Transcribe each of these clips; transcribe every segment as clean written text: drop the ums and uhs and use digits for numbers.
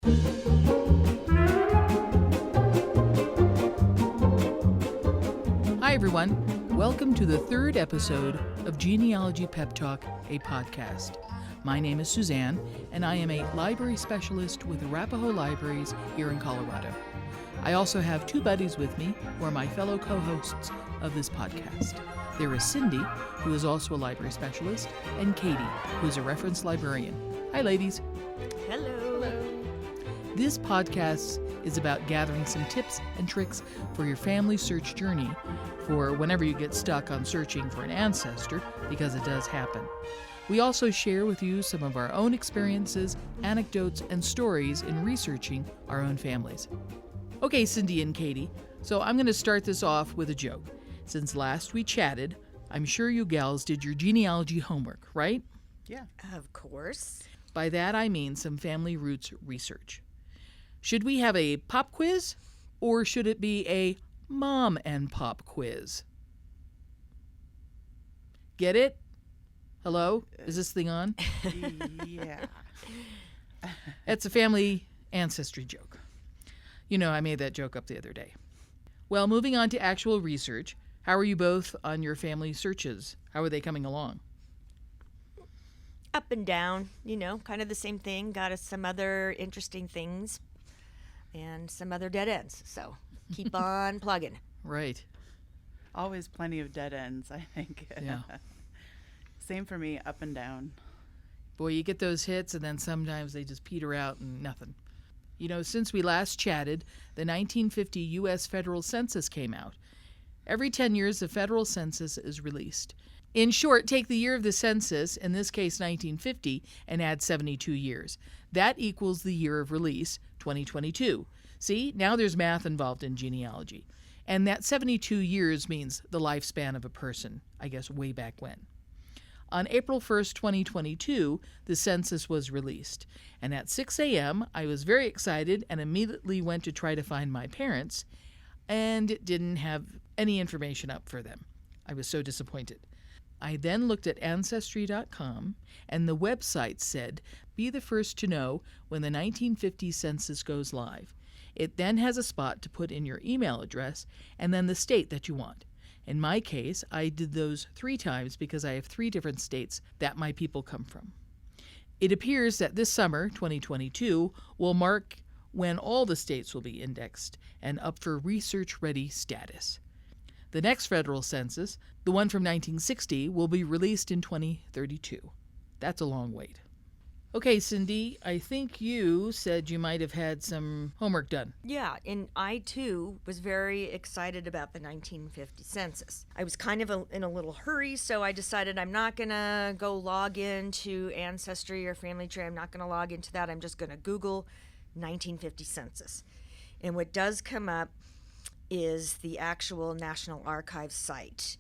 Hi, everyone. Welcome to the third episode of Genealogy Pep Talk, a podcast. My name is Suzanne, and I am a library specialist with Arapahoe Libraries here in Colorado. I also have two buddies with me who are my fellow co-hosts of this podcast. There is Cindy, who is also a library specialist, and Katie, who is a reference librarian. Hi, ladies. Hello. This podcast is about gathering some tips and tricks for your family search journey for whenever you get stuck on searching for an ancestor, because it does happen. We also share with you some of our own experiences, anecdotes, and stories in researching our own families. Okay, Cindy and Katie, so I'm going to start this off with a joke. Since last we chatted, I'm sure you gals did your genealogy homework, right? Yeah. Of course. By that I mean some family roots research. Should we have a pop quiz, or should it be a mom and pop quiz? Get it? Hello? Is this thing on? Yeah. It's a family ancestry joke. You know, I made that joke up the other day. Well, moving on to actual research, how are you both on your family searches? How are they coming along? Up and down, kind of the same thing. Got us some other interesting things and some other dead ends. So keep on plugging. Right. Always plenty of dead ends, I think. Yeah. Same for me, up and down. Boy, you get those hits, and then sometimes they just peter out and nothing. You know, since we last chatted, the 1950 U.S. federal census came out. Every 10 years, the federal census is released. In short, take the year of the census, in this case 1950, and add 72 years. That equals the year of release, 2022. See, now there's math involved in genealogy. And that 72 years means the lifespan of a person, I guess way back when. On April 1st, 2022, the census was released. And at 6 a.m., I was very excited and immediately went to try to find my parents, and it didn't have any information up for them. I was so disappointed. I then looked at Ancestry.com, and the website said, be the first to know when the 1950 census goes live. It then has a spot to put in your email address and then the state that you want. In my case, I did those 3 times because I have 3 different states that my people come from. It appears that this summer, 2022, will mark when all the states will be indexed and up for research-ready status. The next federal census, the one from 1960, will be released in 2032. That's a long wait. Okay, Cindy, I think you said you might have had some homework done. Yeah, and I, too, was very excited about the 1950 census. I was kind of in a little hurry, so I decided I'm not going to go log into Ancestry or Family Tree. I'm not going to log into that. I'm just going to Google 1950 census. And what does come up is the actual National Archives site.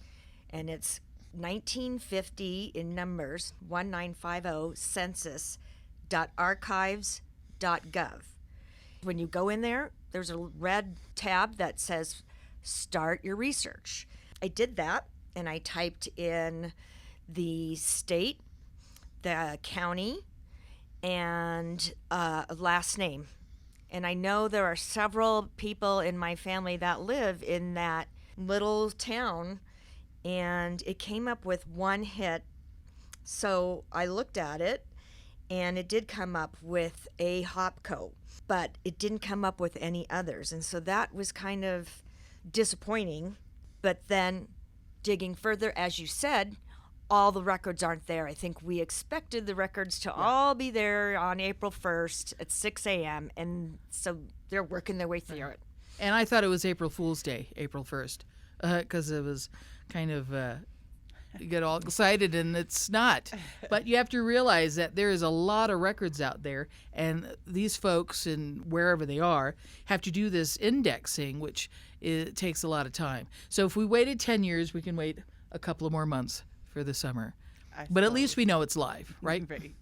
And it's 1950 in numbers, 1950 census.archives.gov. When you go in there, there's a red tab that says start your research. I did that, and I typed in the state, the county, and last name. And I know there are several people in my family that live in that little town, and it came up with one hit. So I looked at it, and it did come up with a Hopco, but it didn't come up with any others. And so that was kind of disappointing. But then digging further, as you said, all the records aren't there. I think we expected the records to all be there on April 1st at 6 a.m., and so they're working their way through it. And I thought it was April Fool's Day, April 1st, because it was kind of, you get all excited, and it's not. But you have to realize that there is a lot of records out there, and these folks, and wherever they are, have to do this indexing, which it takes a lot of time. So if we waited 10 years, we can wait a couple of more months for the summer. But at least we know it's live, right? Right.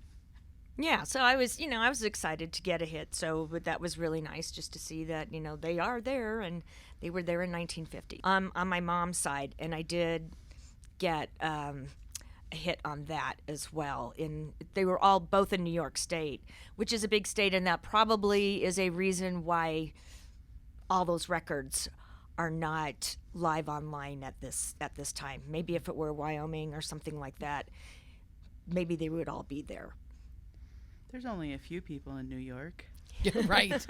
Yeah, so I was excited to get a hit. But that was really nice just to see that, they are there, and they were there in 1950. On my mom's side, and I did get a hit on that as well. They were all both in New York State, which is a big state, and that probably is a reason why all those records are not live online at this time. Maybe if it were Wyoming or something like that, maybe they would all be there. There's only a few people in New York. Yeah, right.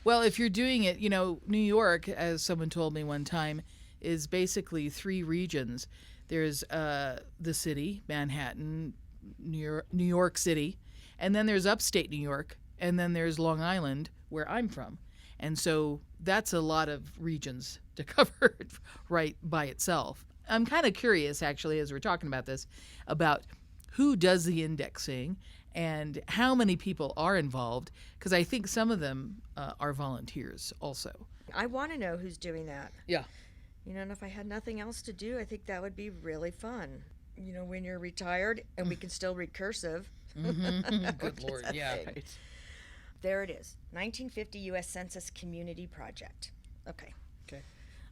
Well, if you're doing it, New York, as someone told me one time, is basically 3 regions. There's the city, Manhattan, New York City, and then there's upstate New York, and then there's Long Island, where I'm from. And so that's a lot of regions to cover right by itself. I'm kind of curious, actually, as we're talking about this, about who does the indexing and how many people are involved, because I think some of them are volunteers also. I want to know who's doing that. Yeah. And if I had nothing else to do, I think that would be really fun. When you're retired and we can still read cursive. Good Lord, yeah. Right. There it is, 1950 U.S. Census Community Project. Okay. Okay.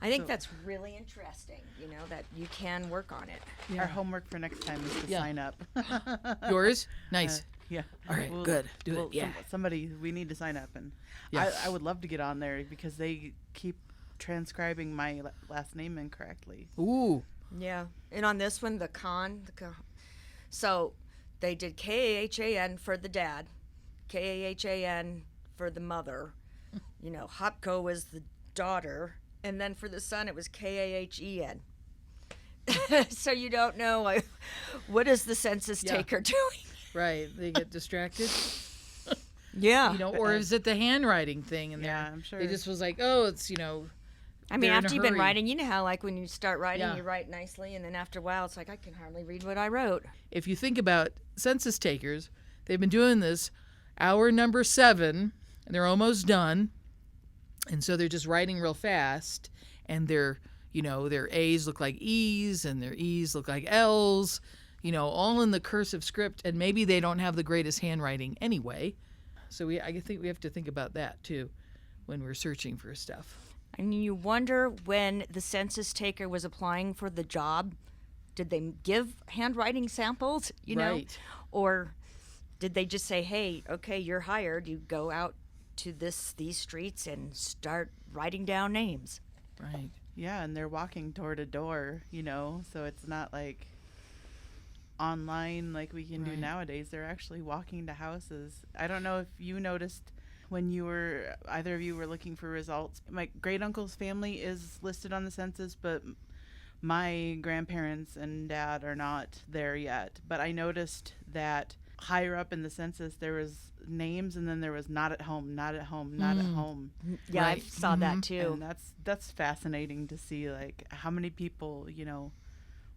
I think that's really interesting, that you can work on it. Our homework for next time is to Yeah. sign up. Yours? Nice. Yeah. All right, good. Do it, yeah. Somebody, we need to sign up. And Yeah. I would love to get on there because they keep transcribing my last name incorrectly. Ooh. Yeah. And on this one, so they did K-A-H-A-N for the dad, K-A-H-A-N for the mother. Hopko was the daughter. And then for the son, it was K-A-H-E-N. So you don't know, what is the census taker doing? Right. They get distracted. Yeah. Or is it the handwriting thing? And Yeah, I'm sure. They just was like, oh, it's, I mean, they're in a after you've been hurry. writing, how when you start writing, Yeah. you write nicely, and then after a while, it's like, I can hardly read what I wrote. If you think about census takers, they've been doing this hour number 7, and they're almost done. And so they're just writing real fast, and their A's look like E's, and their E's look like L's, all in the cursive script, and maybe they don't have the greatest handwriting anyway. So I think we have to think about that too when we're searching for stuff. And you wonder, when the census taker was applying for the job, did they give handwriting samples, Right. Or did they just say, hey, okay, you're hired, you go out to these streets and start writing down names? Right. Yeah, and they're walking door to door, so it's not like online like we can do Right. nowadays. They're actually walking to houses. I don't know if you noticed when either of you were looking for results. My great uncle's family is listed on the census, but my grandparents and dad are not there yet. But I noticed that higher up in the census there was names, and then there was not at home, not at home, not at home. Yeah, I Right. saw that too. And that's fascinating to see, like, how many people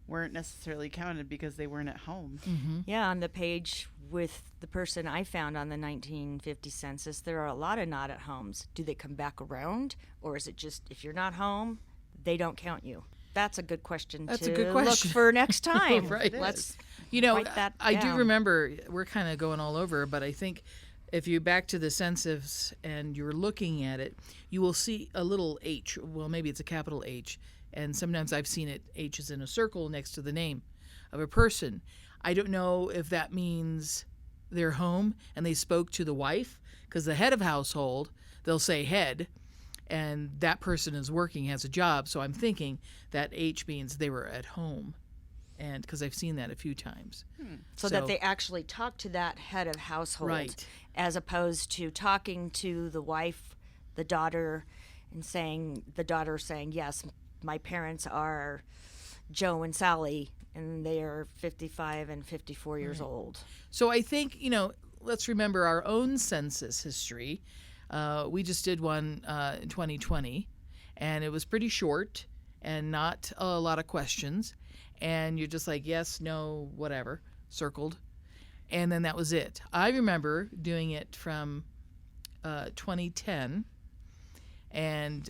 weren't necessarily counted because they weren't at home. Mm-hmm. Yeah, on the page with the person I found on the 1950 census, there are a lot of not at homes. Do they come back around, or is it just, if you're not home, they don't count you? That's a good question. That's to a good question. Look for next time. Right. Let's write that I do down. remember, we're kind of going all over, but I think if you back to the census and you're looking at it, you will see a little H. Well, maybe it's a capital H. And sometimes I've seen it, H is in a circle next to the name of a person. I don't know if that means they're home and they spoke to the wife, because the head of household, they'll say head, and that person is working, has a job. So I'm thinking that H means they were at home, and because I've seen that a few times. So that they actually talk to that head of household, Right. as opposed to talking to the wife, the daughter, and the daughter saying, yes, my parents are Joe and Sally, and they are 55 and 54 years old. So I think, let's remember our own census history. We just did one in 2020, and it was pretty short and not a lot of questions. And you're just like, yes, no, whatever, circled. And then that was it. I remember doing it from 2010, and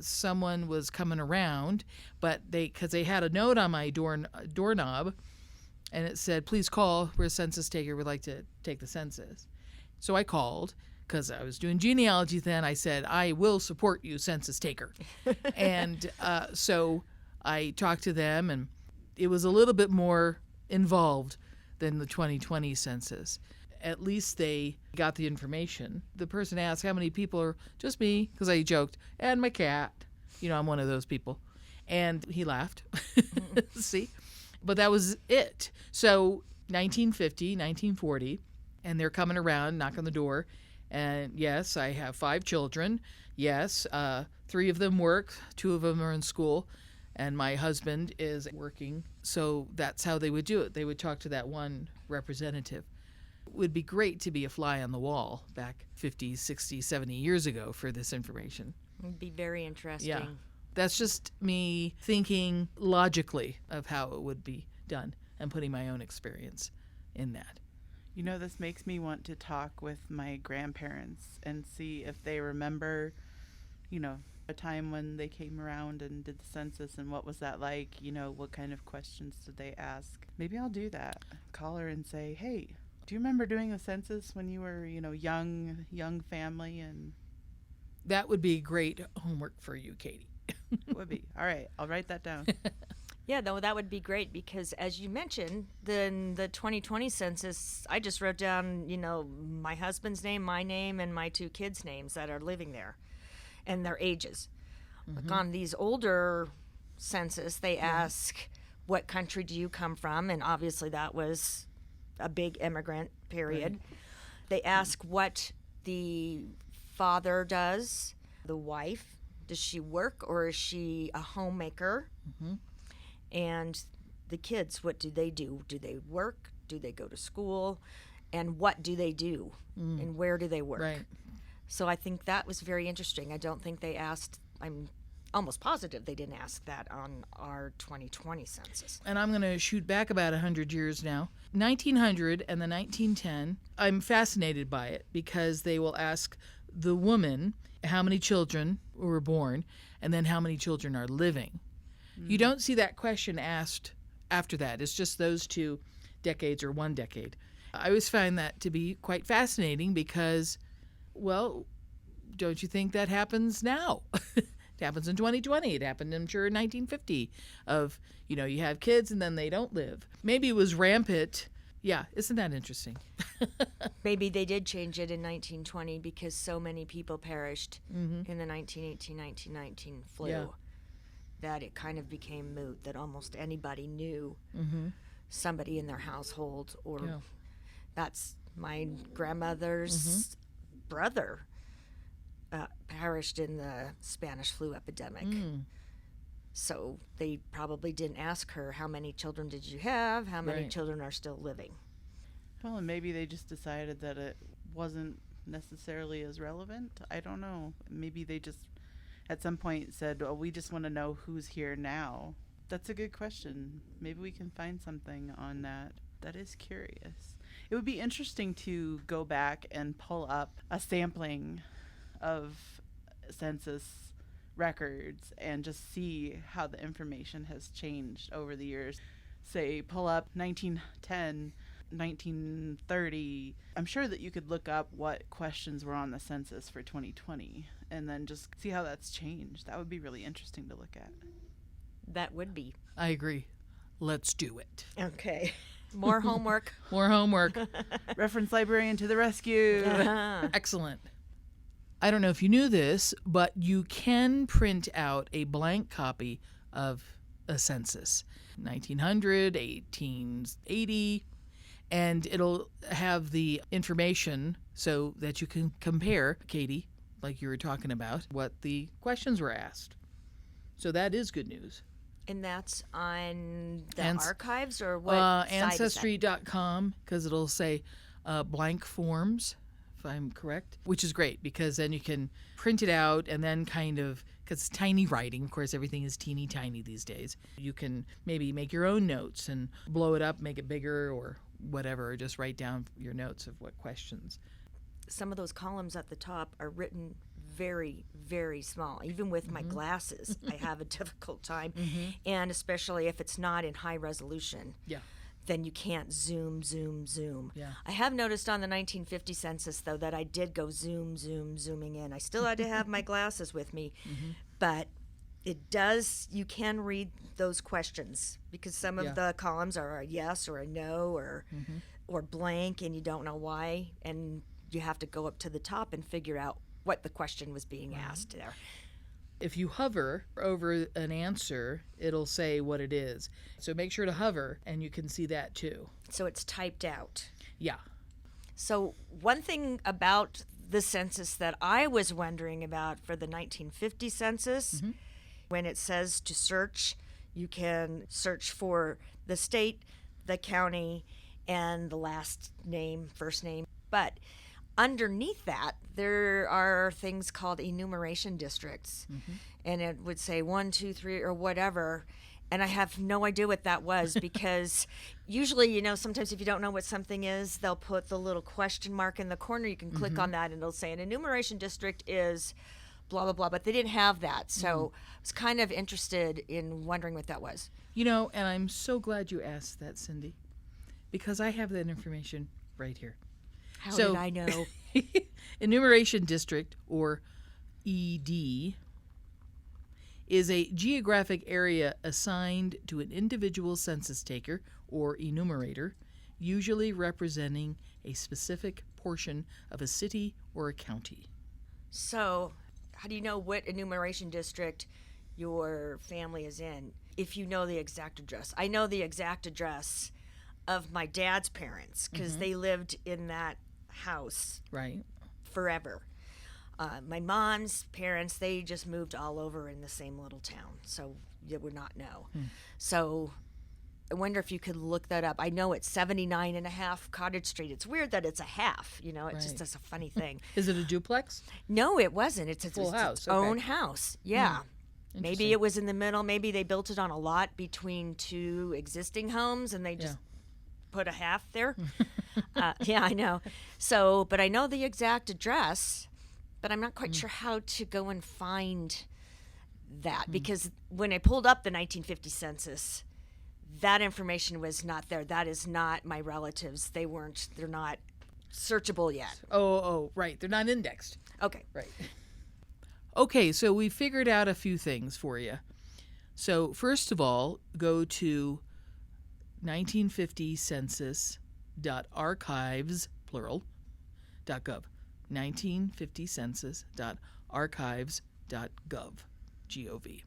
someone was coming around, but because they had a note on my doorknob, and it said, please call, we're a census taker, we'd like to take the census. So I called, because I was doing genealogy then. I said, I will support you, census taker. And so I talked to them, and it was a little bit more involved than the 2020 census. At least they got the information. The person asked how many people are, just me, because I joked, and my cat. I'm one of those people. And he laughed. See? But that was it. So 1950, 1940, and they're coming around, knock on the door. And yes, I have 5 children. Yes, 3 of them work, 2 of them are in school, and my husband is working. So that's how they would do it. They would talk to that one representative. It would be great to be a fly on the wall back 50, 60, 70 years ago for this information. It would be very interesting. Yeah. That's just me thinking logically of how it would be done and putting my own experience in that. This makes me want to talk with my grandparents and see if they remember, a time when they came around and did the census and what was that like, what kind of questions did they ask. Maybe I'll do that. Call her and say, hey, do you remember doing the census when you were, young family? And that would be great homework for you, Katie. Would be. All right, I'll write that down. Yeah, though that would be great because, as you mentioned, then the 2020 census, I just wrote down, my husband's name, my name, and my 2 kids' names that are living there, and their ages. Like on these older census, they ask, "What country do you come from?" And obviously, that was a big immigrant period. Right. They ask what the father does, the wife. Does she work or is she a homemaker? And the kids, what do they do? Do they work? Do they go to school? And what do they do? And where do they work? Right. So I think that was very interesting. I don't think they asked, I'm almost positive they didn't ask that on our 2020 census. And I'm going to shoot back about 100 years now. 1900 and the 1910, I'm fascinated by it because they will ask the woman how many children were born and then how many children are living. You don't see that question asked after that. It's just those 2 decades or 1 decade. I always find that to be quite fascinating because, well, don't you think that happens now? It happens in 2020. It happened, I'm sure, in 1950 of, you have kids and then they don't live. Maybe it was rampant. Yeah, isn't that interesting? Maybe they did change it in 1920 because so many people perished in the 1918-1919 flu that it kind of became moot, that almost anybody knew somebody in their household. Or that's my grandmother's brother perished in the Spanish flu epidemic. So they probably didn't ask her, how many children did you have? How many children are still living? Well, and maybe they just decided that it wasn't necessarily as relevant. I don't know. Maybe they just at some point said, well, we just want to know who's here now. That's a good question. Maybe we can find something on that. That is curious. It would be interesting to go back and pull up a sampling of census records and just see how the information has changed over the years. Say, pull up 1910, 1930. I'm sure that you could look up what questions were on the census for 2020 and then just see how that's changed. That would be really interesting to look at. That would be. I agree. Let's do it. Okay. More homework. More homework. Reference librarian to the rescue. Excellent. I don't know if you knew this, but you can print out a blank copy of a census. 1900, 1880, and it'll have the information so that you can compare, Katie, like you were talking about, what the questions were asked. So that is good news. And that's on the archives or what site Ancestry.com, because it'll say blank forms, if I'm correct, which is great because then you can print it out and then kind of, because it's tiny writing, of course everything is teeny tiny these days. You can maybe make your own notes and blow it up, make it bigger or whatever, or just write down your notes of what questions. Some of those columns at the top are written very, very small. Even with my glasses, I have a difficult time. And especially if it's not in high resolution, then you can't zoom. Yeah. I have noticed on the 1950 census, though, that I did go zooming in. I still had to have my glasses with me, but It does, you can read those questions because some Yeah. of the columns are a yes or a no or blank and you don't know why. And you have to go up to the top and figure out what the question was being asked there. If you hover over an answer, it'll say what it is. So make sure to hover, and you can see that too. So it's typed out. Yeah. So one thing about the census that I was wondering about for the 1950 census, when it says to search, you can search for the state, the county, and the last name, first name. But underneath that, there are things called enumeration districts. And it would say 1, 2, 3, or whatever. And I have no idea what that was because usually, sometimes if you don't know what something is, they'll put the little question mark in the corner. You can click on that and it'll say an enumeration district is blah, blah, blah. But they didn't have that. So I was kind of interested in wondering what that was. And I'm so glad you asked that, Cindy, because I have that information right here. How did I know? Enumeration district, or ED, is a geographic area assigned to an individual census taker or enumerator, usually representing a specific portion of a city or a county. So how do you know what enumeration district your family is in if you know the exact address? I know the exact address of my dad's parents because they lived in that house Right. forever. My mom's parents, they just moved all over in the same little town, so you would not know. So I wonder if you could look that up. I know it's 79 and a half Cottage Street. It's weird that it's a half, it's just that's a funny thing. Is it a duplex? No, it wasn't. It's Full house, its okay. own house. Yeah. Interesting. Maybe it was in the middle. Maybe they built it on a lot between two existing homes and they just put a half there. Yeah, I know. So, but I know the exact address, but I'm not quite sure how to go and find that because when I pulled up the 1950 census, that information was not there. That is not my relatives. They're not searchable yet. Oh, right. They're not indexed. Okay. Right. Okay, so we figured out a few things for you. So first of all, go to 1950 census.archives, plural, .gov. 1950 census.archives.gov, G-O-V.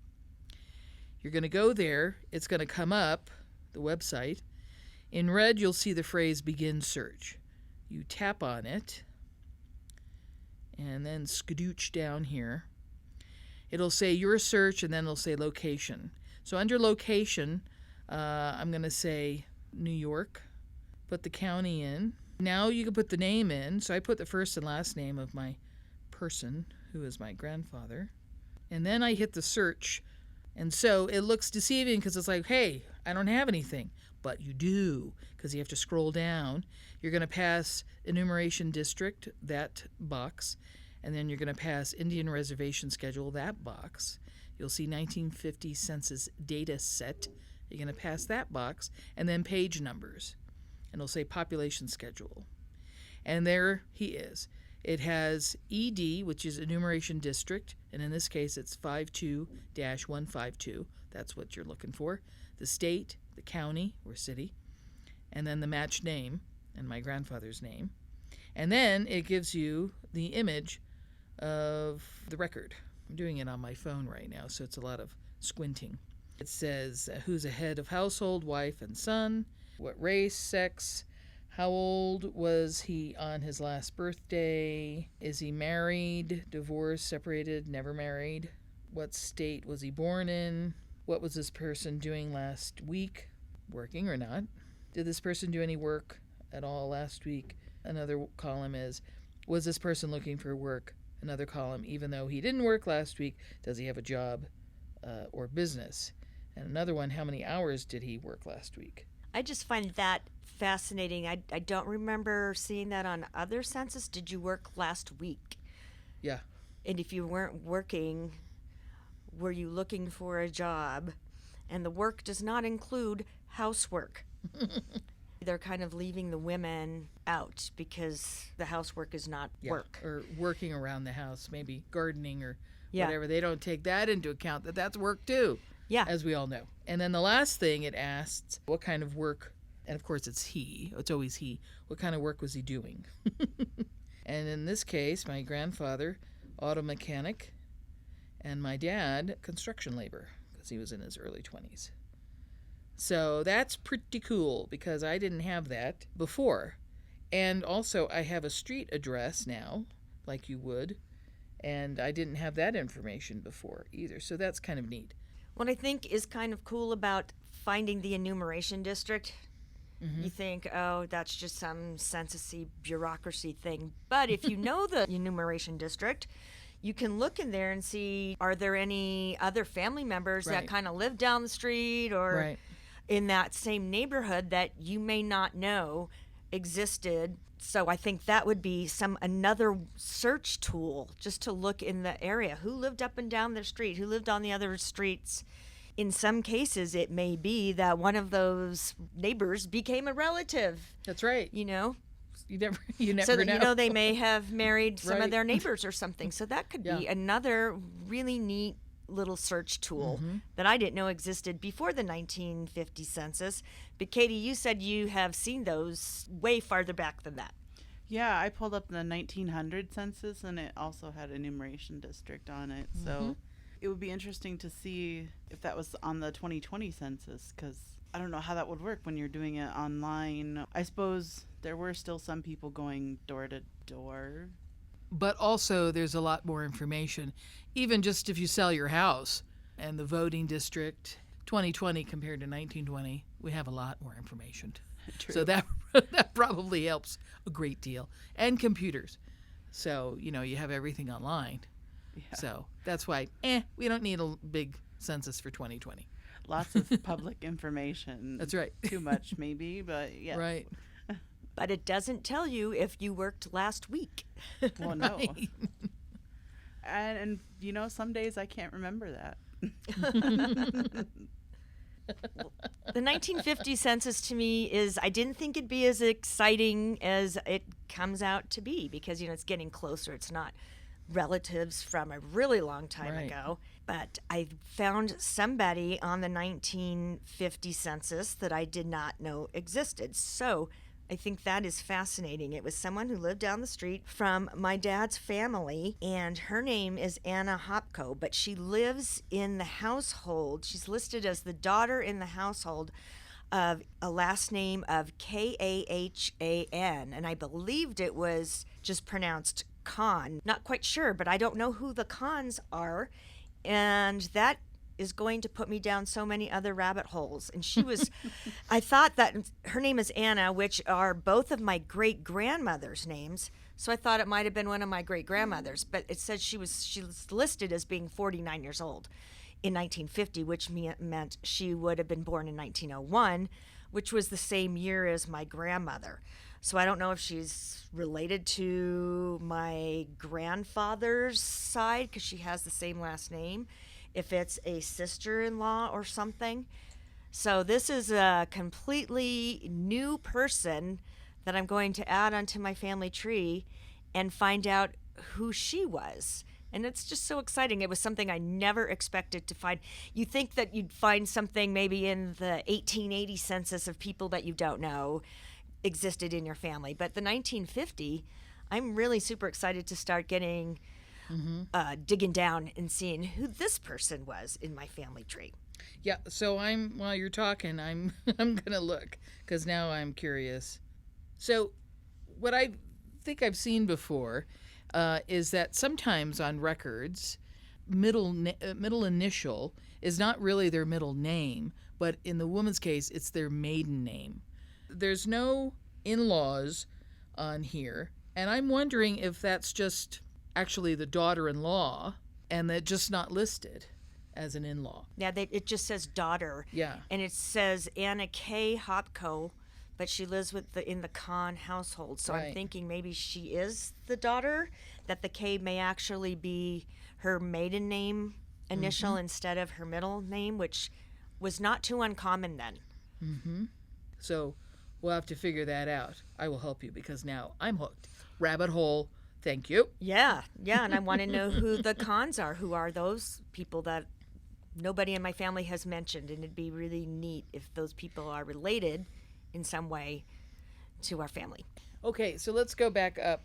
You're going to go there. It's going to come up, the website. In red, you'll see the phrase begin search. You tap on it and then skadooch down here. It'll say your search and then it'll say location. So under location, I'm going to say New York. Put the county in. Now you can put the name in. So I put the first and last name of my person, who is my grandfather. And then I hit the search. And so it looks deceiving because it's like, hey, I don't have anything. But you do, because you have to scroll down. You're going to pass enumeration district, that box. And then you're going to pass Indian reservation schedule, that box. You'll see 1950 census data set. You're going to pass that box. And then page numbers. And it'll say population schedule. And there he is. It has ED, which is enumeration district, and in this case it's 52-152. That's what you're looking for. The state, the county or city, and then the matched name, and my grandfather's name. And then it gives you the image of the record. I'm doing it on my phone right now, so it's a lot of squinting. It says who's a head of household, wife and son, what race, sex, how old was he on his last birthday, is he married, divorced, separated, never married, what state was he born in, what was this person doing last week, working or not, did this person do any work at all last week. Another column is, was this person looking for work? Another column, even though he didn't work last week, does he have a job or business? And another one, how many hours did he work last week? I just find that fascinating. I don't remember seeing that on other census. Did you work last week? Yeah. And if you weren't working, were you looking for a job? And the work does not include housework. they're kind of leaving the women out because the housework is not work. Or working around the house, maybe gardening or Yeah. whatever. They don't take that into account, that's work too, Yeah. as we all know. And then the last thing it asks, what kind of work, and of course it's always he, what kind of work was he doing? And in this case, my grandfather, auto mechanic, and my dad, construction labor, because he was in his early 20s. So that's pretty cool because I didn't have that before. And also, I have a street address now, like you would, and I didn't have that information before either. So that's kind of neat. What I think is kind of cool about finding the enumeration district, you think, oh, that's just some census-y bureaucracy thing. But if you know the enumeration district, you can look in there and see, are there any other family members that Right. kind of live down the street or Right. in that same neighborhood that you may not know existed. So I think that would be another search tool just to look in the area. Who lived up and down the street? Who lived on the other streets? In some cases, it may be that one of those neighbors became a relative, That's right. you know? You never So that, know. they may have married some Right. of their neighbors or something. So that could be Yeah. another really neat little search tool that I didn't know existed before the 1950 census. But Katie, you said you have seen those way farther back than that. Yeah, I pulled up the 1900 census, and it also had enumeration district on it. So it would be interesting to see if that was on the 2020 census, because I don't know how that would work when you're doing it online. I suppose there were still some people going door to door. But also, there's a lot more information. Even just if you sell your house and the voting district, 2020 compared to 1920, we have a lot more information. True. So that probably helps a great deal. And computers. So, you have everything online. Yeah. So that's why, we don't need a big census for 2020. Lots of public information. That's right. Too much, maybe, but yeah. Right. But it doesn't tell you if you worked last week. Well, no. Right. And some days I can't remember that. The 1950 census to me I didn't think it'd be as exciting as it comes out to be because, it's getting closer. It's not relatives from a really long time Right. ago. But I found somebody on the 1950 census that I did not know existed. So I think that is fascinating. It was someone who lived down the street from my dad's family, and her name is Anna Hopko, but she lives in the household. She's listed as the daughter in the household of a last name of Kahan, and I believed it was just pronounced Khan. Not quite sure, but I don't know who the Khans are, and that is going to put me down so many other rabbit holes. And she was, I thought that her name is Anna, which are both of my great-grandmother's names. So I thought it might have been one of my great-grandmothers, but it said she was listed as being 49 years old in 1950, which meant she would have been born in 1901, which was the same year as my grandmother. So I don't know if she's related to my grandfather's side because she has the same last name, if it's a sister-in-law or something. So this is a completely new person that I'm going to add onto my family tree and find out who she was. And it's just so exciting. It was something I never expected to find. You think that you'd find something maybe in the 1880 census of people that you don't know existed in your family. But the 1950, I'm really super excited to start getting digging down and seeing who this person was in my family tree. Yeah, so while you're talking, I'm gonna look because now I'm curious. So, what I think I've seen before is that sometimes on records, middle initial is not really their middle name, but in the woman's case, it's their maiden name. There's no in-laws on here, and I'm wondering if that's just actually the daughter-in-law and that just not listed as an in-law. Yeah, it just says daughter. Yeah. And it says Anna K. Hopko, but she lives in the Khan household. So I'm Right. thinking maybe she is the daughter, that the K may actually be her maiden name initial instead of her middle name, which was not too uncommon then. So We'll have to figure that out. I will help you because now I'm hooked. Rabbit hole. Thank you. Yeah, and I want to know who the cons are. Who are those people that nobody in my family has mentioned? And it'd be really neat if those people are related in some way to our family. Okay, so let's go back up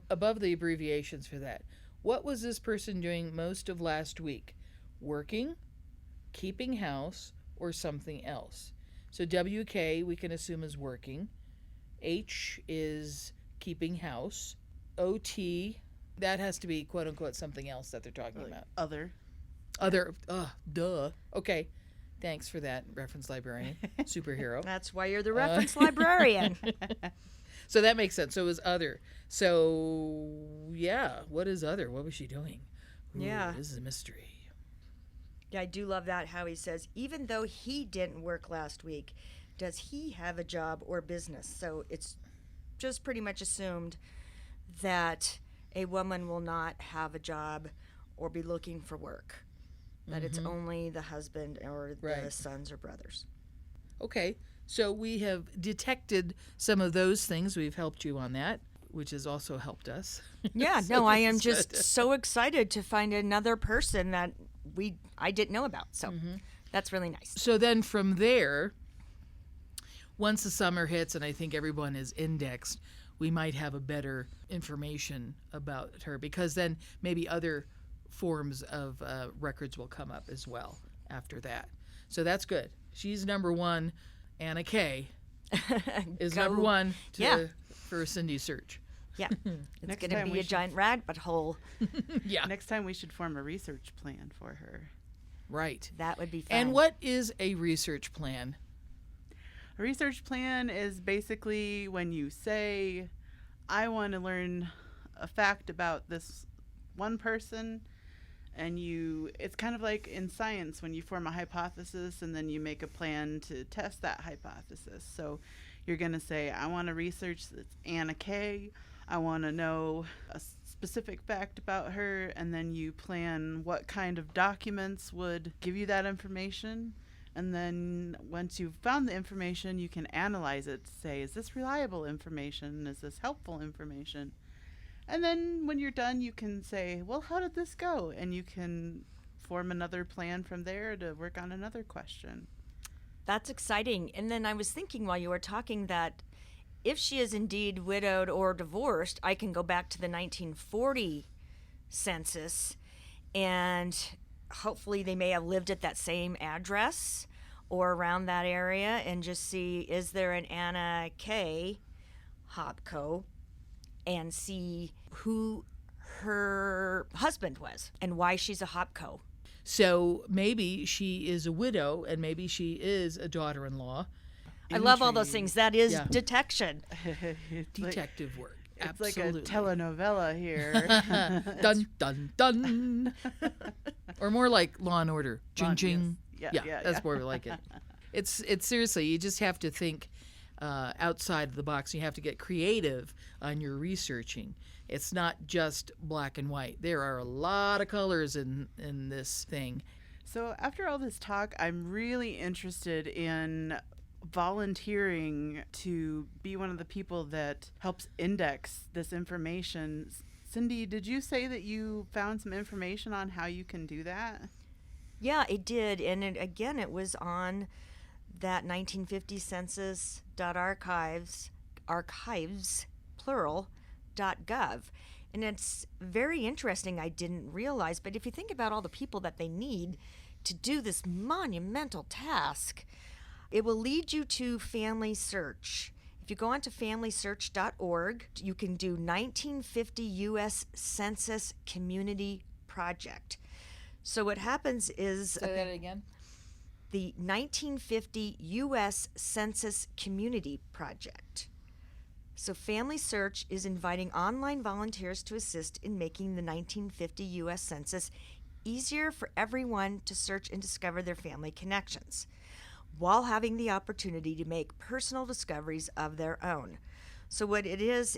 above the abbreviations for that. What was this person doing most of last week? Working, keeping house, or something else? So WK we can assume is working. H is keeping house. OT, that has to be quote unquote something else that they're talking about. Other. Duh. Okay. Thanks for that, reference librarian. Superhero. That's why you're the reference librarian. So that makes sense. So it was other. So, yeah, what is other? What was she doing? Ooh, Yeah. This is a mystery. Yeah, I do love that how he says, even though he didn't work last week, does he have a job or business? So it's just pretty much assumed that a woman will not have a job or be looking for work. That it's only the husband or the Right. sons or brothers. Okay. So we have detected some of those things. We've helped you on that, which has also helped us. Yeah, So no, I this am is just good. so excited to find another person that I didn't know about. So that's really nice. So then from there, once the summer hits and I think everyone is indexed, we might have a better information about her because then maybe other forms of records will come up as well after that. So that's good. She's number one. Anna K is Go- number one Yeah. for Cindy's search. Yeah, it's Next going to time be we a should- giant rabbit hole. Yeah, Next time we should form a research plan for her. right. That would be fun. And what is a research plan? A research plan is basically when you say, I want to learn a fact about this one person, and it's kind of like in science when you form a hypothesis and then you make a plan to test that hypothesis. So you're going to say, I want to research this Anna K. I want to know a specific fact about her, and then you plan what kind of documents would give you that information. And then once you've found the information, you can analyze it to say, is this reliable information? Is this helpful information? And then when you're done, you can say, well, how did this go? And you can form another plan from there to work on another question. That's exciting. And then I was thinking while you were talking that if she is indeed widowed or divorced, I can go back to the 1940 census and hopefully they may have lived at that same address or around that area and just see, is there an Anna K. Hopko, and see who her husband was and why she's a Hopko. So maybe she is a widow and maybe she is a daughter-in-law. I love all those Intrigue. things. That is Yeah. detection. It's like- Detective work. It's Absolutely. like a telenovela here. Dun, dun, dun. Or more like Law and Order. Law- Ching, ching. yes. Yeah, Yeah, that's yeah. more like it. It's seriously, you just have to think outside of the box. You have to get creative on your researching. It's not just black and white. There are a lot of colors in this thing. So after all this talk, I'm really interested in volunteering to be one of the people that helps index this information. Cindy, did you say that you found some information on how you can do that? Yeah, it did. And again, it was on that 1950 census.archives, plural, .gov. And it's very interesting. I didn't realize, but if you think about all the people that they need to do this monumental task, it will lead you to Family Search. If you go onto familysearch.org, you can do 1950 U.S. Census Community Project. So what happens is Say that again. the 1950 U.S. Census Community Project. So Family Search is inviting online volunteers to assist in making the 1950 U.S. Census easier for everyone to search and discover their family connections, while having the opportunity to make personal discoveries of their own. So what it is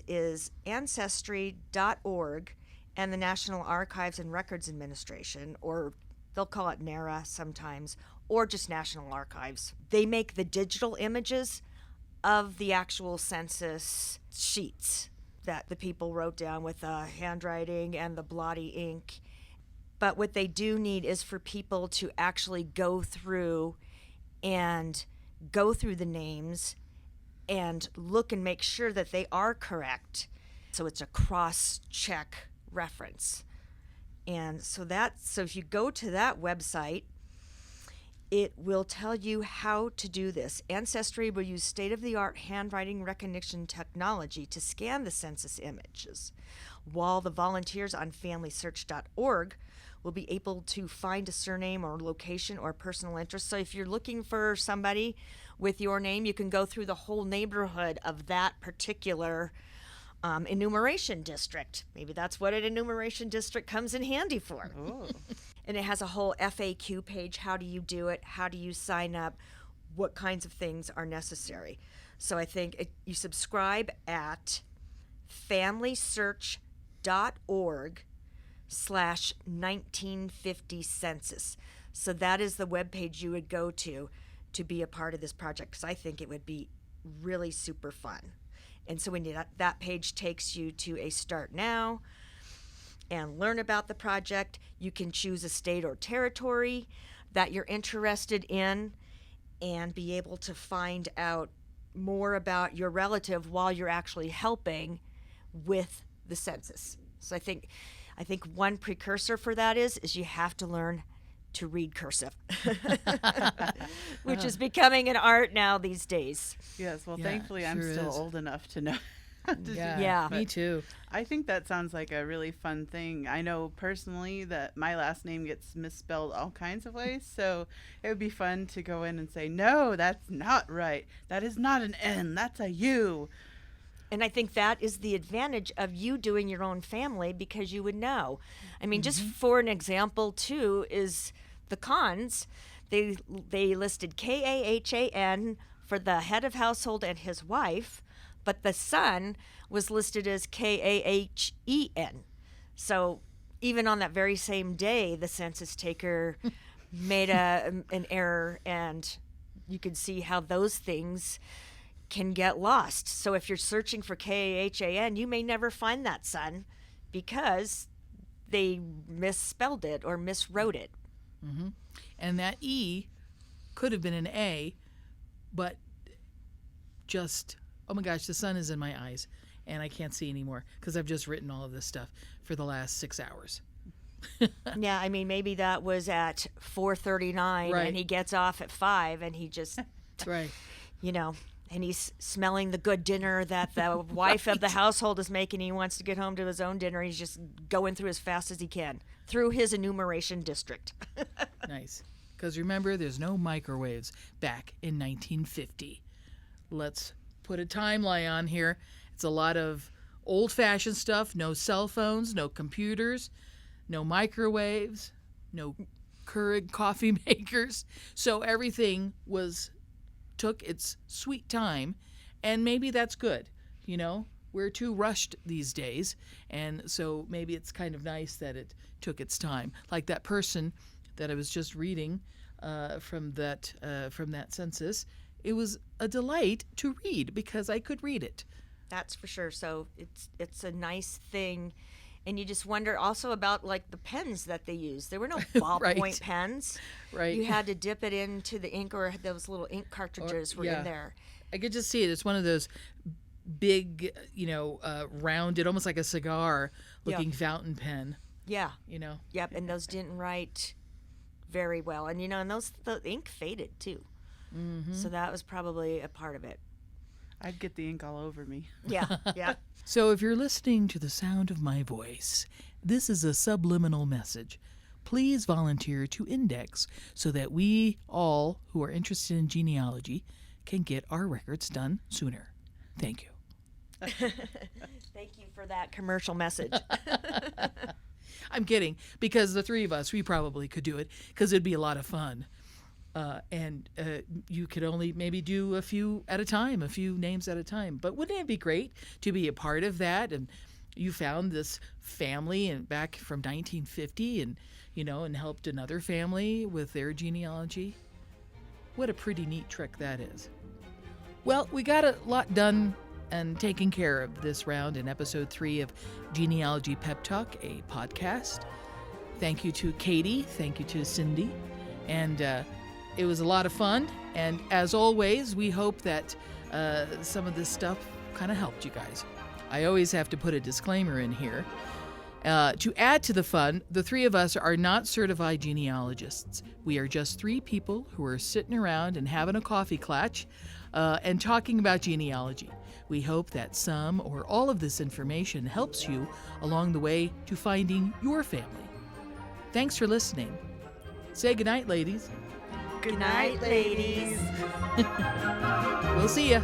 Ancestry.org and the National Archives and Records Administration, or they'll call it NARA sometimes, or just National Archives. They make the digital images of the actual census sheets that the people wrote down with the handwriting and the blotty ink. But what they do need is for people to actually go through the names and look and make sure that they are correct. So it's a cross-check reference. And so if you go to that website, it will tell you how to do this. Ancestry will use state-of-the-art handwriting recognition technology to scan the census images, while the volunteers on FamilySearch.org will be able to find a surname or location or personal interest. So if you're looking for somebody with your name, you can go through the whole neighborhood of that particular enumeration district. Maybe that's what an enumeration district comes in handy for. Oh. And it has a whole FAQ page. How do you do it? How do you sign up? What kinds of things are necessary? So I think you subscribe at FamilySearch.org/1950 census. So that is the webpage you would go to be a part of this project, because I think it would be really super fun. And so when that page takes you to a Start Now and learn about the project, you can choose a state or territory that you're interested in and be able to find out more about your relative while you're actually helping with the census. So I think one precursor for that is you have to learn to read cursive, which is becoming an art now these days. Yes, well, Yeah, thankfully I'm sure still is. old enough to know how to do that. Yeah. Me too. I think that sounds like a really fun thing. I know personally that my last name gets misspelled all kinds of ways, so it would be fun to go in and say, no, that's not right. That is not an N, that's a U. And I think that is the advantage of you doing your own family, because you would know. I mean, just for an example, too, is the Khans. They listed Kahan for the head of household and his wife, but the son was listed as Kahen. So even on that very same day, the census taker made an error, and you can see how those things can get lost. So if you're searching for Kahan, you may never find that son because they misspelled it or miswrote it. And that E could have been an A, but just, oh my gosh, the sun is in my eyes and I can't see anymore because I've just written all of this stuff for the last 6 hours. Yeah, I mean, maybe that was at 4:39 Right. and he gets off at 5 and he just, Right. And he's smelling the good dinner that the wife of the household is making. He wants to get home to his own dinner. He's just going through as fast as he can through his enumeration district. Nice. Because remember, there's no microwaves back in 1950. Let's put a timeline on here. It's a lot of old-fashioned stuff. No cell phones, no computers, no microwaves, no Keurig coffee makers. So everything took its sweet time, and maybe that's good. We're too rushed these days, and so maybe it's kind of nice that it took its time. Like that person that I was just reading from that census, it was a delight to read because I could read it. That's for sure. So it's a nice thing. And you just wonder also about like the pens that they use. There were no ballpoint Right. pens. Right. You had to dip it into the ink, or those little ink cartridges were yeah. in there. I could just see it. It's one of those big, rounded, almost like a cigar-looking fountain pen. Yeah. You know. Yep. And those didn't write very well. And and the ink faded too. Mm-hmm. So that was probably a part of it. I'd get the ink all over me. Yeah. Yeah. So if you're listening to the sound of my voice, this is a subliminal message. Please volunteer to index so that we all who are interested in genealogy can get our records done sooner. Thank you. Thank you for that commercial message. I'm kidding, because the three of us, we probably could do it because it'd be a lot of fun. And you could only maybe do a few names at a time. But wouldn't it be great to be a part of that? And you found this family and back from 1950 and helped another family with their genealogy. What a pretty neat trick that is. Well, we got a lot done and taken care of this round in episode 3 of Genealogy Pep Talk, a podcast. Thank you to Katie. Thank you to Cindy. And it was a lot of fun. And as always, we hope that some of this stuff kind of helped you guys. I always have to put a disclaimer in here. To add to the fun, the 3 of us are not certified genealogists. We are just 3 people who are sitting around and having a coffee clatch and talking about genealogy. We hope that some or all of this information helps you along the way to finding your family. Thanks for listening. Say goodnight, ladies. Good night, ladies. We'll see ya.